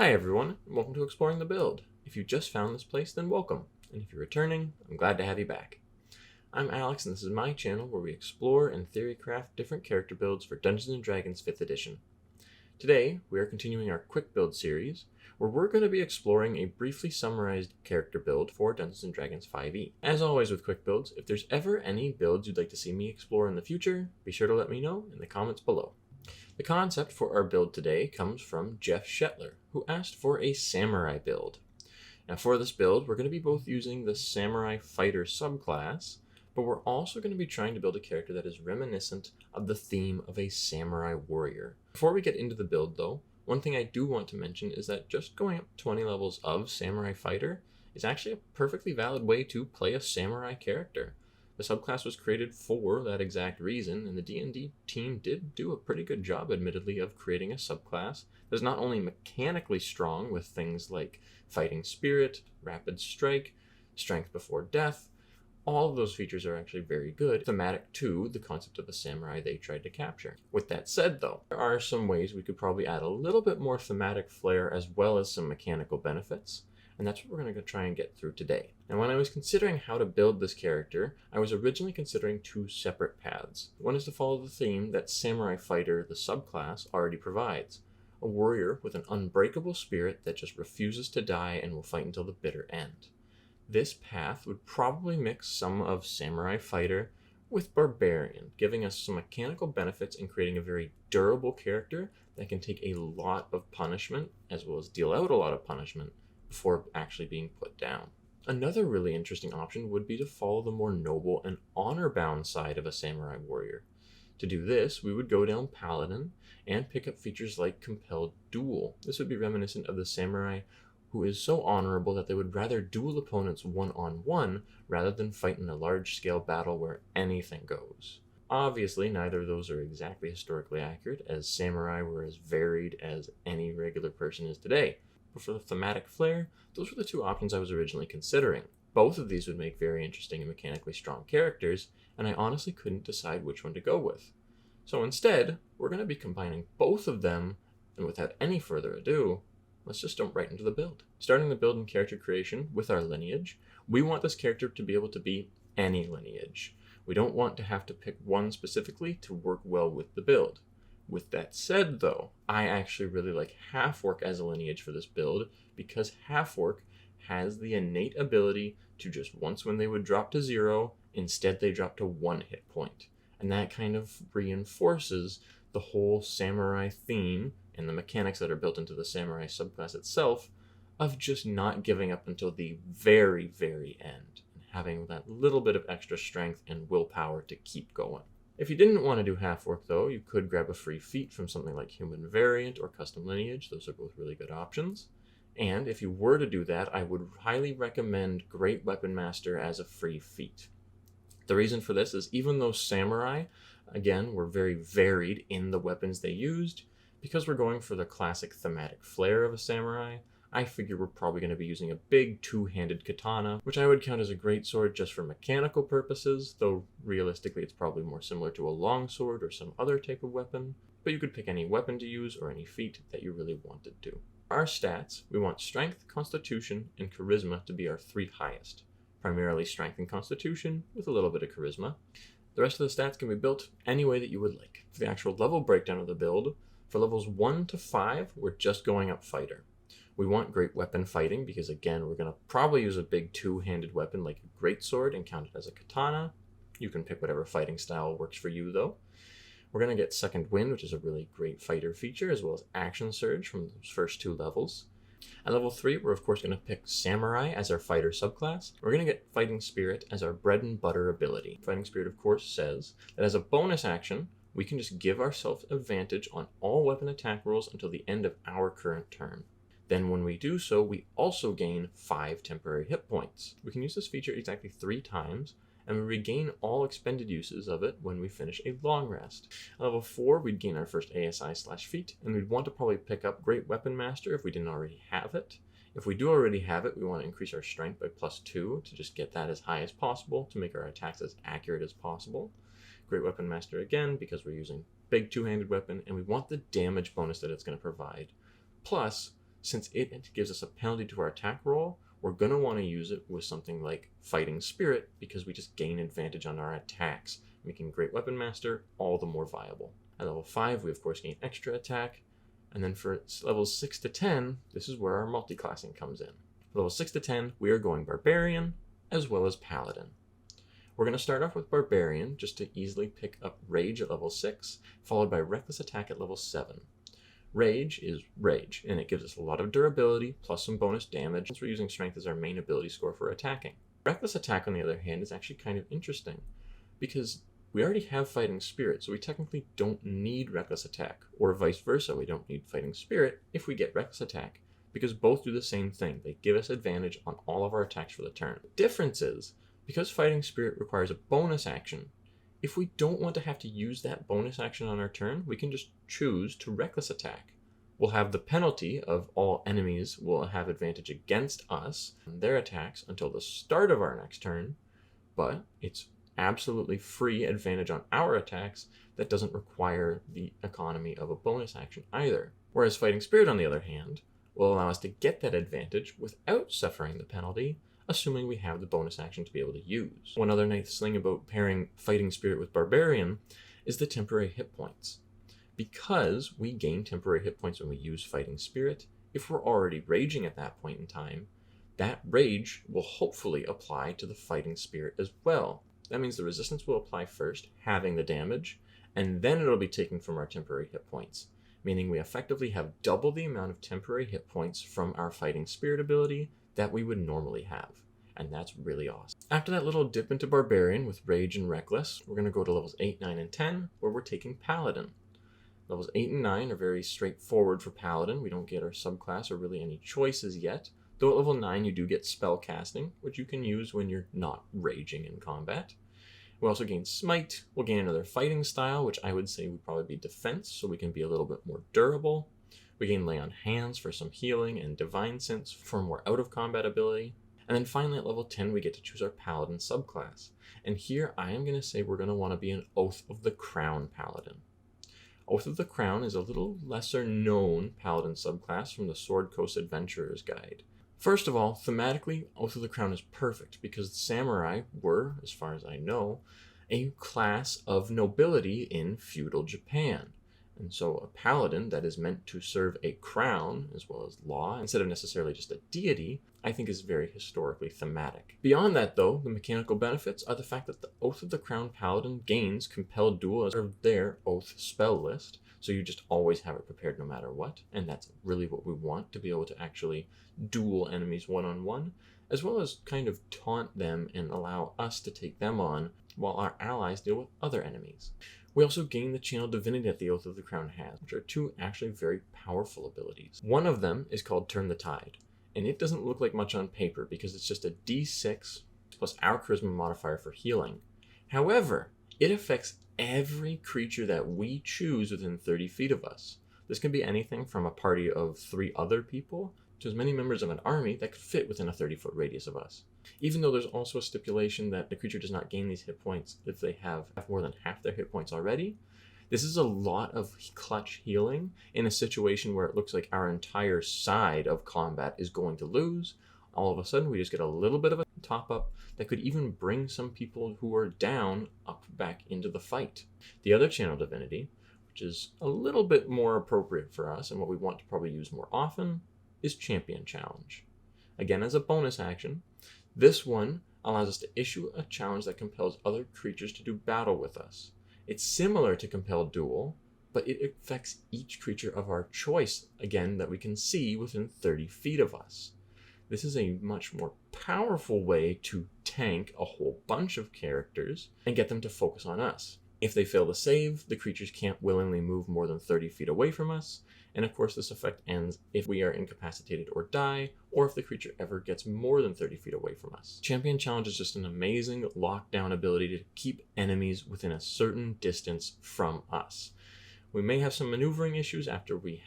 Hi everyone, and welcome to Exploring the Build. If you just found this place, then welcome. And if you're returning, I'm glad to have you back. I'm Alex, and this is my channel where we explore and theorycraft different character builds for Dungeons & Dragons 5th edition. Today, we are continuing our quick build series, where we're going to be exploring a briefly summarized character build for Dungeons & Dragons 5e. As always with quick builds, if there's ever any builds you'd like to see me explore in the future, be sure to let me know in the comments below. The concept for our build today comes from Jeff Shetler, who asked for a samurai build. Now for this build, we're going to be both using the samurai fighter subclass, but we're also going to be trying to build a character that is reminiscent of the theme of a samurai warrior. Before we get into the build though, one thing I do want to mention is that just going up 20 levels of samurai fighter is actually a perfectly valid way to play a samurai character. The subclass was created for that exact reason, and the D&D team did do a pretty good job, admittedly, of creating a subclass that is not only mechanically strong with things like fighting spirit, rapid strike, strength before death. All of those features are actually very good, thematic to the concept of a samurai they tried to capture. With that said though, there are some ways we could probably add a little bit more thematic flair as well as some mechanical benefits. And that's what we're going to try and get through today. Now, when I was considering how to build this character, I was originally considering two separate paths. One is to follow the theme that Samurai Fighter, the subclass, already provides. A warrior with an unbreakable spirit that just refuses to die and will fight until the bitter end. This path would probably mix some of Samurai Fighter with Barbarian, giving us some mechanical benefits in creating a very durable character that can take a lot of punishment, as well as deal out a lot of punishment, before actually being put down. Another really interesting option would be to follow the more noble and honor-bound side of a samurai warrior. To do this, we would go down Paladin and pick up features like Compelled Duel. This would be reminiscent of the samurai who is so honorable that they would rather duel opponents one-on-one rather than fight in a large-scale battle where anything goes. Obviously, neither of those are exactly historically accurate, as samurai were as varied as any regular person is today. But for the thematic flair, those were the two options I was originally considering. Both of these would make very interesting and mechanically strong characters, and I honestly couldn't decide which one to go with. So instead, we're going to be combining both of them, and without any further ado, let's just jump right into the build. Starting the build and character creation with our lineage, we want this character to be able to be any lineage. We don't want to have to pick one specifically to work well with the build. With that said though, I actually really like Half-Orc as a lineage for this build because Half-Orc has the innate ability to just once when they would drop to 0, instead they drop to 1 hit point. And that kind of reinforces the whole samurai theme and the mechanics that are built into the samurai subclass itself of just not giving up until the very, very end and having that little bit of extra strength and willpower to keep going. If you didn't want to do Half-Orc though, you could grab a free feat from something like Human Variant or Custom Lineage. Those are both really good options. And if you were to do that, I would highly recommend Great Weapon Master as a free feat. The reason for this is even though Samurai, again, were very varied in the weapons they used, because we're going for the classic thematic flair of a samurai, I figure we're probably going to be using a big two-handed katana, which I would count as a greatsword just for mechanical purposes, though realistically it's probably more similar to a longsword or some other type of weapon, but you could pick any weapon to use or any feat that you really wanted to. Our stats, we want Strength, Constitution, and Charisma to be our 3 highest. Primarily Strength and Constitution, with a little bit of Charisma. The rest of the stats can be built any way that you would like. For the actual level breakdown of the build, for levels 1 to 5, we're just going up Fighter. We want great weapon fighting because, again, we're going to probably use a big two-handed weapon like a greatsword and count it as a katana. You can pick whatever fighting style works for you, though. We're going to get Second Wind, which is a really great fighter feature, as well as Action Surge from those first 2 levels. At level 3, we're of course going to pick Samurai as our fighter subclass. We're going to get Fighting Spirit as our bread and butter ability. Fighting Spirit, of course, says that as a bonus action, we can just give ourselves advantage on all weapon attack rolls until the end of our current turn. Then when we do so, we also gain 5 temporary hit points. We can use this feature exactly 3 times, and we regain all expended uses of it when we finish a long rest. At level 4, we'd gain our first ASI/feat, and we'd want to probably pick up Great Weapon Master if we didn't already have it. If we do already have it, we want to increase our strength by +2 to just get that as high as possible to make our attacks as accurate as possible. Great Weapon Master again, because we're using big two-handed weapon, and we want the damage bonus that it's going to provide. Plus, since it gives us a penalty to our attack roll, we're going to want to use it with something like Fighting Spirit because we just gain advantage on our attacks, making Great Weapon Master all the more viable. At level 5, we of course gain extra attack, and then for levels 6 to 10, this is where our multiclassing comes in. For levels 6 to 10, we are going Barbarian as well as Paladin. We're going to start off with Barbarian just to easily pick up Rage at level 6, followed by Reckless Attack at level 7. Rage is Rage, and it gives us a lot of durability, plus some bonus damage, since we're using Strength as our main ability score for attacking. Reckless Attack, on the other hand, is actually kind of interesting, because we already have Fighting Spirit, so we technically don't need Reckless Attack, or vice versa, we don't need Fighting Spirit if we get Reckless Attack, because both do the same thing. They give us advantage on all of our attacks for the turn. The difference is, because Fighting Spirit requires a bonus action, if we don't want to have to use that bonus action on our turn, we can just choose to Reckless Attack. We'll have the penalty of all enemies will have advantage against us and their attacks until the start of our next turn, but it's absolutely free advantage on our attacks that doesn't require the economy of a bonus action either. Whereas Fighting Spirit, on the other hand, will allow us to get that advantage without suffering the penalty, assuming we have the bonus action to be able to use. One other nice thing about pairing Fighting Spirit with Barbarian is the temporary hit points. Because we gain temporary hit points when we use Fighting Spirit, if we're already raging at that point in time, that rage will hopefully apply to the Fighting Spirit as well. That means the resistance will apply first, having the damage, and then it'll be taken from our temporary hit points, meaning we effectively have double the amount of temporary hit points from our Fighting Spirit ability that we would normally have, and that's really awesome. After that little dip into Barbarian with Rage and Reckless, we're going to go to levels 8, 9, and 10, where we're taking Paladin. Levels 8 and 9 are very straightforward for Paladin. We don't get our subclass or really any choices yet, though at level 9 you do get spell casting, which you can use when you're not raging in combat. We also gain Smite. We'll gain another fighting style, which I would say would probably be defense, so we can be a little bit more durable. We gain Lay on Hands for some healing and Divine Sense for more out-of-combat ability. And then finally at level 10 we get to choose our Paladin subclass. And here I am going to say we're going to want to be an Oath of the Crown Paladin. Oath of the Crown is a little lesser known Paladin subclass from the Sword Coast Adventurer's Guide. First of all, thematically, Oath of the Crown is perfect because the samurai were, as far as I know, a class of nobility in feudal Japan. And so a paladin that is meant to serve a crown as well as law, instead of necessarily just a deity, I think is very historically thematic. Beyond that though, the mechanical benefits are the fact that the Oath of the Crown Paladin gains Compelled Duel as part of their Oath spell list, so you just always have it prepared no matter what, and that's really what we want, to be able to actually duel enemies one-on-one, as well as kind of taunt them and allow us to take them on while our allies deal with other enemies. We also gain the Channel Divinity that the Oath of the Crown has, which are two actually very powerful abilities. One of them is called Turn the Tide, and it doesn't look like much on paper because it's just a d6 plus our Charisma modifier for healing. However, it affects every creature that we choose within 30 feet of us. This can be anything from a party of 3 other people to as many members of an army that could fit within a 30-foot radius of us. Even though there's also a stipulation that the creature does not gain these hit points if they have more than half their hit points already, this is a lot of clutch healing in a situation where it looks like our entire side of combat is going to lose. All of a sudden, we just get a little bit of a top-up that could even bring some people who are down up back into the fight. The other Channel Divinity, which is a little bit more appropriate for us and what we want to probably use more often, is Champion Challenge. Again, as a bonus action, this one allows us to issue a challenge that compels other creatures to do battle with us. It's similar to Compelled Duel, but it affects each creature of our choice, again, that we can see within 30 feet of us. This is a much more powerful way to tank a whole bunch of characters and get them to focus on us. If they fail to save, the creatures can't willingly move more than 30 feet away from us, and of course this effect ends if we are incapacitated or die, or if the creature ever gets more than 30 feet away from us. Champion Challenge is just an amazing lockdown ability to keep enemies within a certain distance from us. We may have some maneuvering issues after we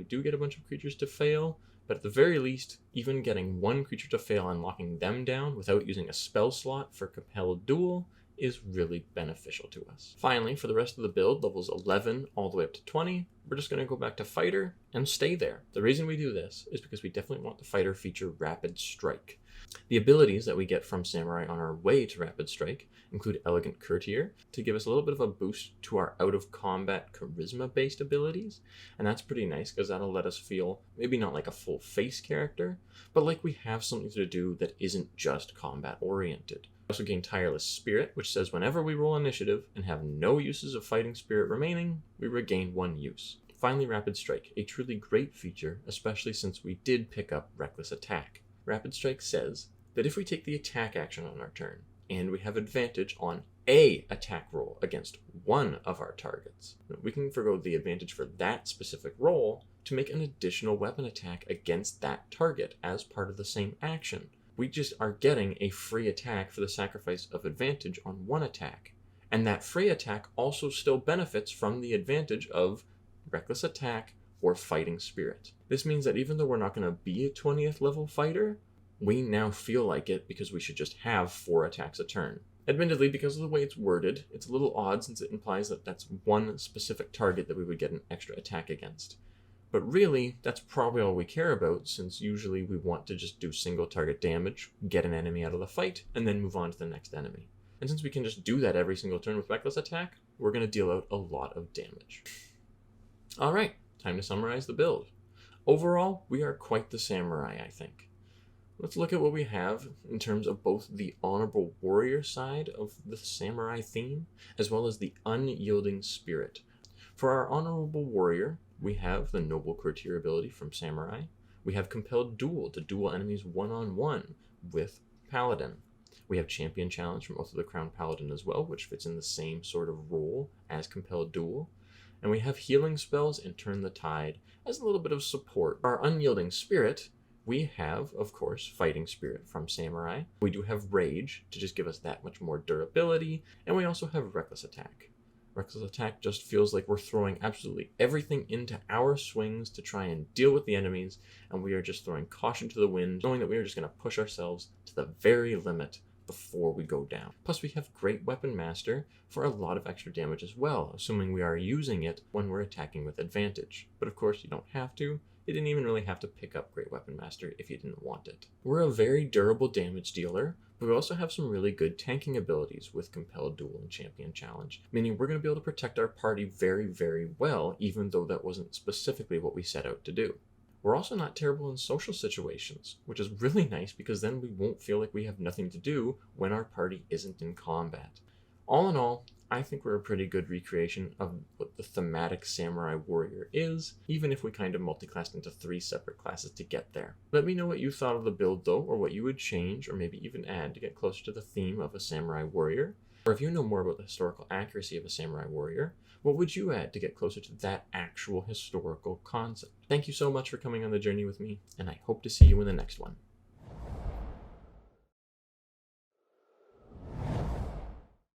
do get a bunch of creatures to fail, but at the very least, even getting one creature to fail and locking them down without using a spell slot for Compelled Duel is really beneficial to us. Finally, for the rest of the build, levels 11 all the way up to 20, we're just going to go back to fighter and stay there. The reason we do this is because we definitely want the fighter feature rapid strike. The abilities that we get from samurai on our way to rapid strike include elegant courtier to give us a little bit of a boost to our out of combat charisma based abilities, and that's pretty nice because that'll let us feel maybe not like a full face character, but like we have something to do that isn't just combat oriented. We also gain tireless spirit, which says whenever we roll initiative and have no uses of fighting spirit remaining, we regain 1 use. Finally, rapid strike, a truly great feature, especially since we did pick up reckless attack. Rapid strike says that if we take the attack action on our turn, and we have advantage on a attack roll against one of our targets, we can forgo the advantage for that specific roll to make an additional weapon attack against that target as part of the same action. We just are getting a free attack for the sacrifice of advantage on one attack, and that free attack also still benefits from the advantage of reckless attack or fighting spirit. This means that even though we're not going to be a 20th level fighter, we now feel like it because we should just have 4 attacks a turn. Admittedly, because of the way it's worded, it's a little odd since it implies that that's one specific target that we would get an extra attack against. But really, that's probably all we care about, since usually we want to just do single target damage, get an enemy out of the fight, and then move on to the next enemy. And since we can just do that every single turn with reckless attack, we're going to deal out a lot of damage. Alright, time to summarize the build. Overall, we are quite the samurai, I think. Let's look at what we have in terms of both the honorable warrior side of the samurai theme, as well as the unyielding spirit. For our honorable warrior, we have the noble courtier ability from samurai. We have compelled duel to duel enemies one-on-one with paladin. We have champion challenge from Oath of the Crown Paladin as well, which fits in the same sort of role as compelled duel. And we have healing spells and turn the tide as a little bit of support. Our unyielding spirit, we have, of course, fighting spirit from samurai. We do have rage to just give us that much more durability, and we also have reckless attack. Reckless attack just feels like we're throwing absolutely everything into our swings to try and deal with the enemies, and we are just throwing caution to the wind, knowing that we are just going to push ourselves to the very limit before we go down. Plus, we have Great Weapon Master for a lot of extra damage as well, assuming we are using it when we're attacking with advantage. But of course, you don't have to. You didn't even really have to pick up Great Weapon Master if you didn't want it. We're a very durable damage dealer, but we also have some really good tanking abilities with Compelled Duel and Champion Challenge, meaning we're going to be able to protect our party very, very well, even though that wasn't specifically what we set out to do. We're also not terrible in social situations, which is really nice because then we won't feel like we have nothing to do when our party isn't in combat. All in all, I think we're a pretty good recreation of what the thematic samurai warrior is, even if we kind of multiclassed into 3 separate classes to get there. Let me know what you thought of the build though, or what you would change or maybe even add to get closer to the theme of a samurai warrior. Or if you know more about the historical accuracy of a samurai warrior, what would you add to get closer to that actual historical concept? Thank you so much for coming on the journey with me, and I hope to see you in the next one.